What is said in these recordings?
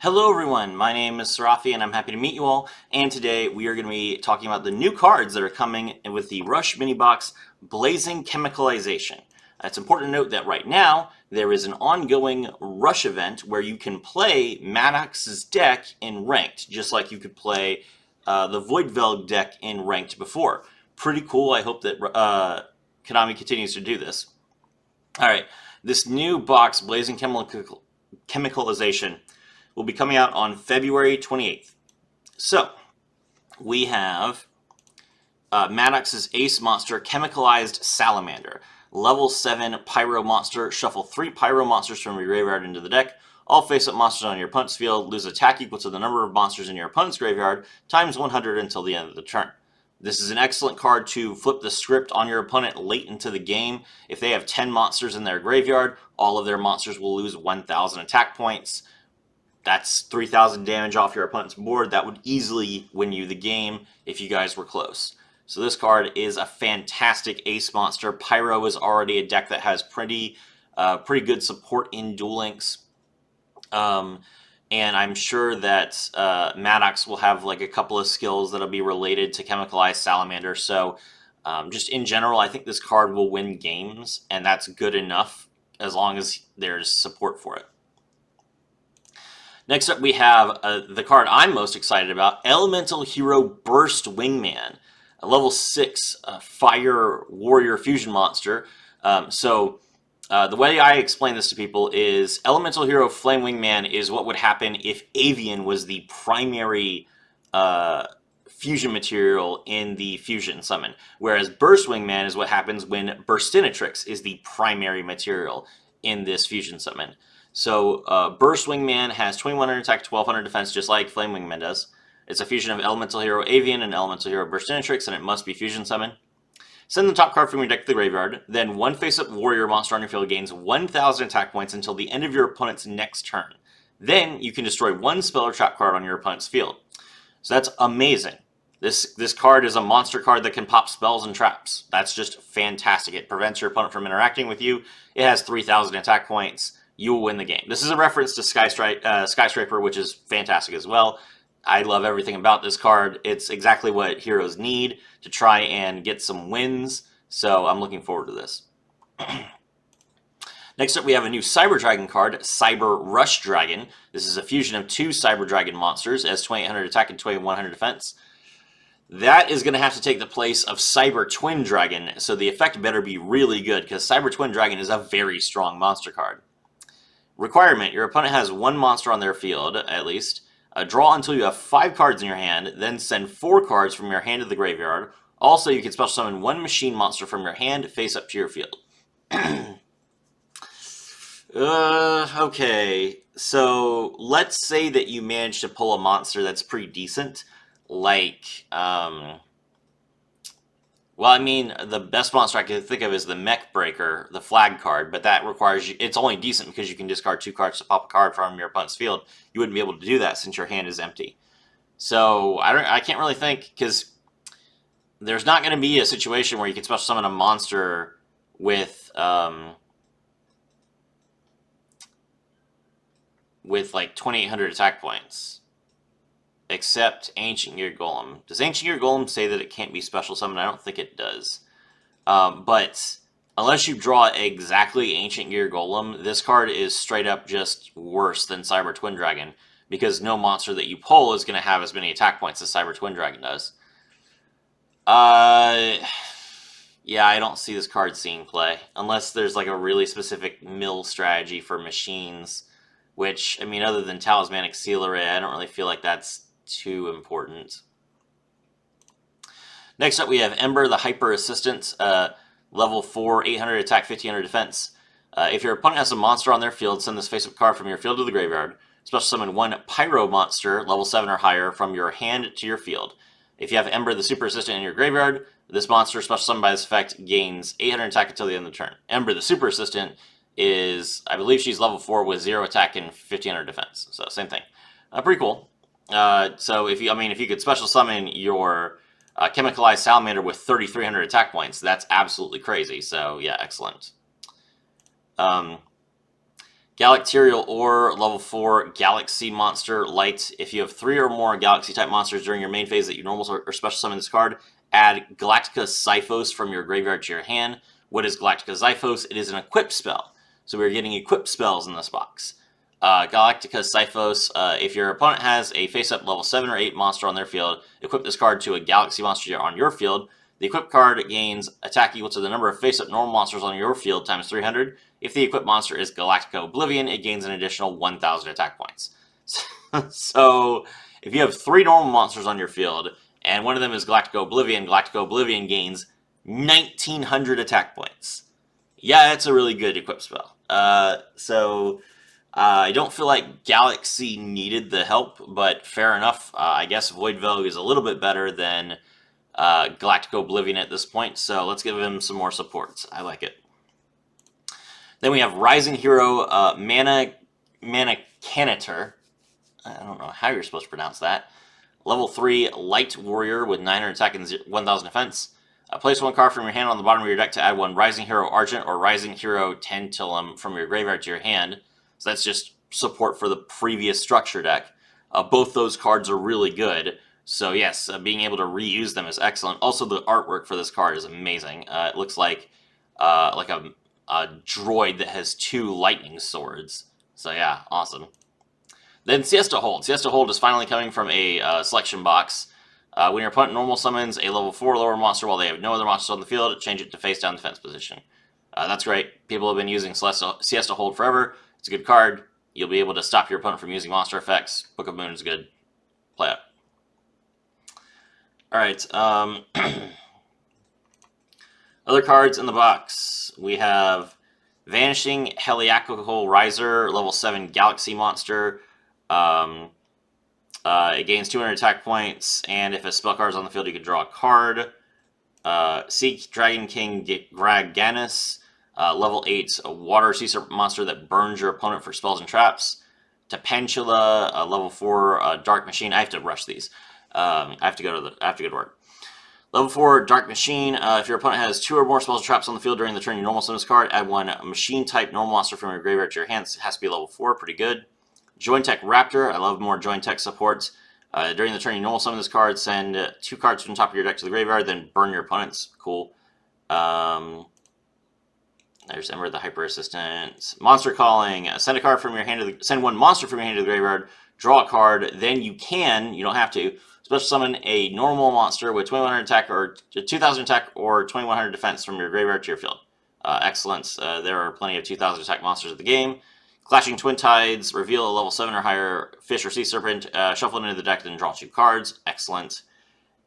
Hello everyone, my name is Sarafi and I'm happy to meet you all, and today we are going to be talking about the new cards that are coming with the Rush Mini Box Blazing Chemicalization. It's important to note that right now there is an ongoing Rush event where you can play Maddox's deck in Ranked, just like you could play the Voidvelg deck in Ranked before. Pretty cool. I hope that Konami continues to do this. Alright, this new box, Blazing Chemicalization, will be coming out on February 28th. So, we have Maddox's Ace Monster, Chemicalized Salamander. Level 7 Pyro Monster. Shuffle 3 Pyro Monsters from your graveyard into the deck. All face-up monsters on your opponent's field lose attack equal to the number of monsters in your opponent's graveyard, times 100 until the end of the turn. This is an excellent card to flip the script on your opponent late into the game. If they have 10 monsters in their graveyard, all of their monsters will lose 1,000 attack points. That's 3,000 damage off your opponent's board. That would easily win you the game if you guys were close. So this card is a fantastic ace monster. Pyro is already a deck that has pretty good support in Duel Links. And I'm sure that Maddox will have like a couple of skills that'll be related to Chemicalized Salamander. So just in general, I think this card will win games, and that's good enough as long as there's support for it. Next up, we have the card I'm most excited about, Elemental Hero Burst Wingman, a level 6 Fire Warrior Fusion Monster. The way I explain this to people is Elemental Hero Flame Wingman is what would happen if Avian was the primary fusion material in the fusion summon, whereas Burst Wingman is what happens when Burstinatrix is the primary material in this fusion summon. So Burst Wingman has 2100 attack, 1200 defense, just like Flame Wingman does. It's a fusion of Elemental Hero Avian and Elemental Hero Burstinatrix, and it must be fusion summon. Send the top card from your deck to the graveyard, then one face-up warrior monster on your field gains 1,000 attack points until the end of your opponent's next turn. Then you can destroy one spell or trap card on your opponent's field. So that's amazing. This card is a monster card that can pop spells and traps. That's just fantastic. It prevents your opponent from interacting with you. It has 3,000 attack points. You will win the game. This is a reference to Skyscraper, which is fantastic as well. I love everything about this card. It's exactly what heroes need to try and get some wins, so I'm looking forward to this. Next up, we have a new Cyber Dragon card, Cyber Rush Dragon. This is a fusion of 2 Cyber Dragon monsters, as 2800 attack and 2100 defense. That is going to have to take the place of Cyber Twin Dragon, so the effect better be really good, because Cyber Twin Dragon is a very strong monster card. Requirement: your opponent has 1 monster on their field, at least. Draw until you have 5 cards in your hand, then send 4 cards from your hand to the graveyard. Also, you can special summon 1 machine monster from your hand face up to your field. Okay, so let's say that you manage to pull a monster that's pretty decent, like, well, I mean, the best monster I can think of is the Mech Breaker, the flag card, but that requires you, it's only decent because you can discard 2 cards to pop a card from your opponent's field. You wouldn't be able to do that since your hand is empty. So I can't really think, because there's not going to be a situation where you can special summon a monster with like 2,800 attack points. Except Ancient Gear Golem. Does Ancient Gear Golem say that it can't be special summoned? I don't think it does. But unless you draw exactly Ancient Gear Golem, this card is straight up just worse than Cyber Twin Dragon, because no monster that you pull is going to have as many attack points as Cyber Twin Dragon does. Yeah, I don't see this card seeing play, unless there's like a really specific mill strategy for machines, which, I mean, other than Talismanic Seal Array, I don't really feel like that's too important. Next up, we have Ember, the Hyper Assistant, level 4, 800 attack, 1,500 defense. If your opponent has a monster on their field, send this face-up card from your field to the graveyard. Special summon 1 Pyro monster, level 7 or higher, from your hand to your field. If you have Ember, the Super Assistant, in your graveyard, this monster, special summoned by this effect, gains 800 attack until the end of the turn. Ember, the Super Assistant, is, I believe she's level 4 with 0 attack and 1,500 defense. So, same thing. Pretty cool. So if you could special summon your Chemicalized Salamander with 3,300 attack points, that's absolutely crazy. So yeah, excellent. Galacterial or level 4 Galaxy Monster Light. If you have 3 or more Galaxy type monsters during your main phase that you normal or special summon this card, add Galactica Xiphos from your graveyard to your hand. What is Galactica Xiphos? It is an equipped spell. So we're getting equipped spells in this box. Galactica Xiphos, if your opponent has a face-up level 7 or 8 monster on their field, equip this card to a Galaxy monster on your field. The equipped card gains attack equal to the number of face-up normal monsters on your field times 300. If the equipped monster is Galactica Oblivion, it gains an additional 1,000 attack points. So if you have 3 normal monsters on your field, and one of them is Galactica Oblivion gains 1,900 attack points. Yeah, it's a really good equipped spell. I don't feel like Galaxy needed the help, but fair enough. I guess Void Vogue is a little bit better than Galactic Oblivion at this point, so let's give him some more supports. I like it. Then we have Rising Hero Mana Canitor. I don't know how you're supposed to pronounce that. Level 3 Light Warrior with 900 attack and 1,000 defense. Place 1 card from your hand on the bottom of your deck to add 1 Rising Hero Argent or Rising Hero Tantalum from your graveyard to your hand. So that's just support for the previous structure deck. Both those cards are really good. So yes, being able to reuse them is excellent. Also, the artwork for this card is amazing. It looks like a droid that has 2 lightning swords. So yeah, awesome. Then Siesta Hold. Siesta Hold is finally coming from a selection box. When your opponent normal summons a level 4 lower monster while they have no other monsters on the field, change it to face down defense position. That's great. People have been using Siesta Hold forever. It's a good card. You'll be able to stop your opponent from using monster effects. Book of Moon is good. Play it. Alright. Other cards in the box. We have Vanishing Heliacal Riser, level 7 Galaxy monster. It gains 200 attack points, and if a spell card is on the field, you can draw a card. Seek Dragon King Graganis, level 8 a water sea serpent monster that burns your opponent for spells and traps. Tapantula, level 4 Dark Machine. I have to rush these. I have to go to work. Level 4 Dark Machine. If your opponent has 2 or more spells and traps on the field during the turn, your normal summon this card. Add 1 machine type normal monster from your graveyard to your hands. It has to be level 4. Pretty good. Jointech Raptor. I love more Jointech supports. During the turn, you normal summon this card. Send 2 cards from the top of your deck to the graveyard. Then burn your opponents. Cool. There's Ember the Hyper Assistant. Monster Calling. Send a card from your hand to the, send 1 monster from your hand to the graveyard. Draw a card. Then you don't have to, special summon a normal monster with 2,100 attack or 2,000 attack or 2,100 defense from your graveyard to your field. Excellent. There are plenty of 2,000 attack monsters in the game. Clashing Twin Tides. Reveal a level 7 or higher fish or sea serpent. Shuffle it into the deck, then draw 2 cards. Excellent.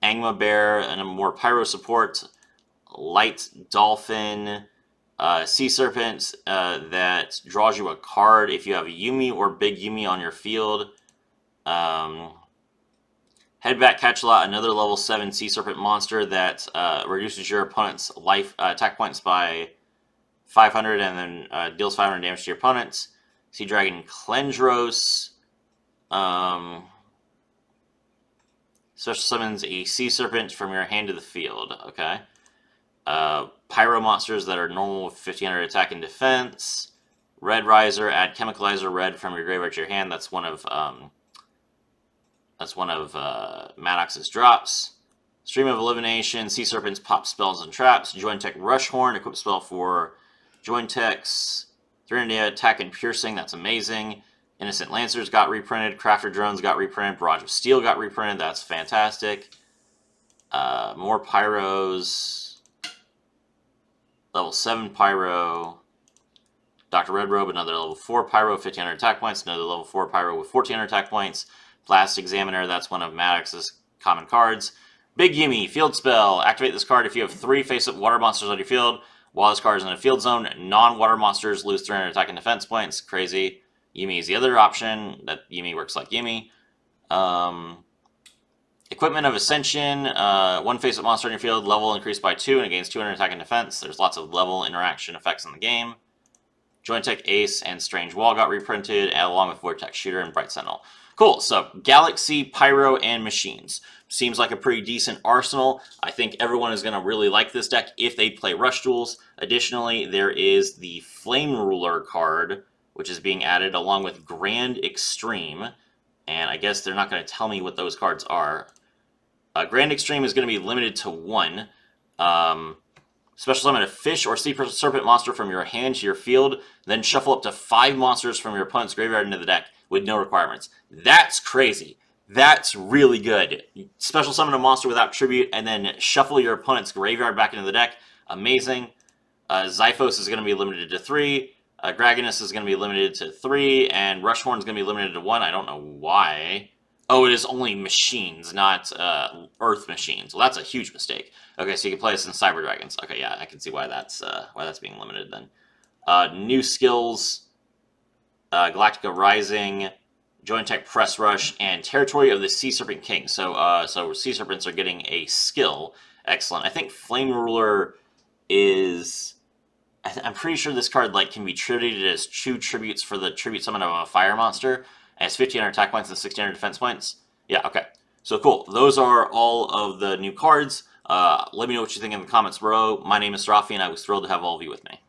Angma Bear and a more Pyro support. Light Dolphin. Sea Serpent that draws you a card if you have a Yumi or Big Yumi on your field. Headback Catchalot, another level 7 Sea Serpent monster that reduces your opponent's life attack points by 500 and then deals 500 damage to your opponents. Sea Dragon Clendros. Special summons a Sea Serpent from your hand to the field. Okay. Pyro monsters that are normal with 1,500 attack and defense. Red Riser, add Chemicalizer Red from your graveyard to your hand. That's one of Maddox's drops. Stream of Elimination, Sea Serpents pop spells and traps. Jointech Rushhorn, equip spell for Jointechs. 300 attack and piercing, that's amazing. Innocent Lancers got reprinted. Crafter Drones got reprinted. Barrage of Steel got reprinted, that's fantastic. More Pyros. Level 7 Pyro. Dr. Red Robe, another level 4 Pyro, 1,500 attack points. Another level 4 Pyro with 1,400 attack points. Blast Examiner, that's one of Maddox's common cards. Big Yumi, field spell. Activate this card if you have 3 face-up water monsters on your field. While this card is in a field zone, non-water monsters lose 300 attack and defense points. Crazy. Yumi is the other option. That Yumi works like Yumi. Equipment of Ascension. 1 face-up monster on your field. Level increased by 2 and it gains 200 attack and defense. There's lots of level interaction effects in the game. Jointech Ace and Strange Wall got reprinted, along with Vortex Shooter and Bright Sentinel. Cool, so Galaxy, Pyro, and Machines. Seems like a pretty decent arsenal. I think everyone is going to really like this deck if they play Rush Duels. Additionally, there is the Flame Ruler card which is being added along with Grand Extreme. And I guess they're not going to tell me what those cards are. Grand Extreme is going to be limited to 1. Special summon a fish or sea serpent monster from your hand to your field, then shuffle up to 5 monsters from your opponent's graveyard into the deck with no requirements. That's crazy. That's really good. Special summon a monster without tribute, and then shuffle your opponent's graveyard back into the deck. Amazing. Xiphos is going to be limited to 3. Graganus is going to be limited to 3, and Rushhorn is going to be limited to 1. I don't know why. Oh, it is only machines, not Earth machines. Well, that's a huge mistake. Okay, so you can play this in Cyber Dragons. Okay, yeah, I can see why that's being limited then. New skills: Galactica Rising, Joint Attack, Press Rush, and Territory of the Sea Serpent King. So Sea Serpents are getting a skill. Excellent. I think Flame Ruler is. I'm pretty sure this card can be treated as 2 tributes for the tribute summon of a fire monster. And it's 1500 attack points and 1600 defense points. Yeah, okay. So cool. Those are all of the new cards. Let me know what you think in the comments below. My name is Rafi, and I was thrilled to have all of you with me.